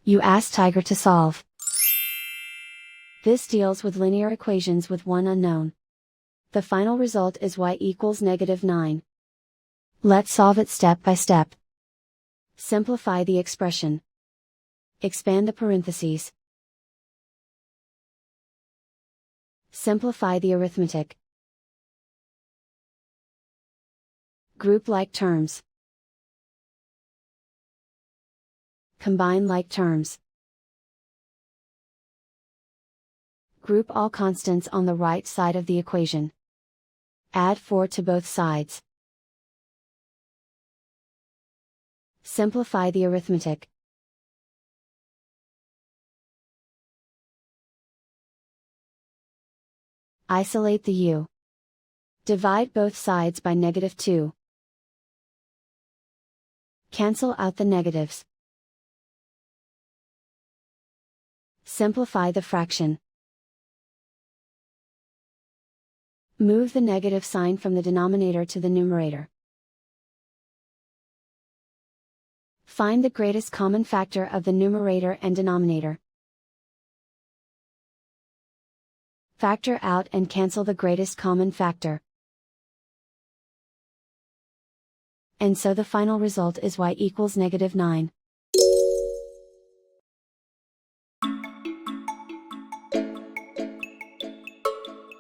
You ask Tiger to solve. This deals with linear equations with one unknown. The final result is y equals -9. Let's solve it step by step. Simplify the expression. Expand the parentheses. Simplify the arithmetic. Group like terms. Combine like terms. Group all constants on the right side of the equation. Add 4 to both sides. Simplify the arithmetic. Isolate the u. Divide both sides by -2. Cancel out the negatives. Simplify the fraction. Move the negative sign from the denominator to the numerator. Find the greatest common factor of the numerator and denominator. Factor out and cancel the greatest common factor. And so the final result is y equals -9.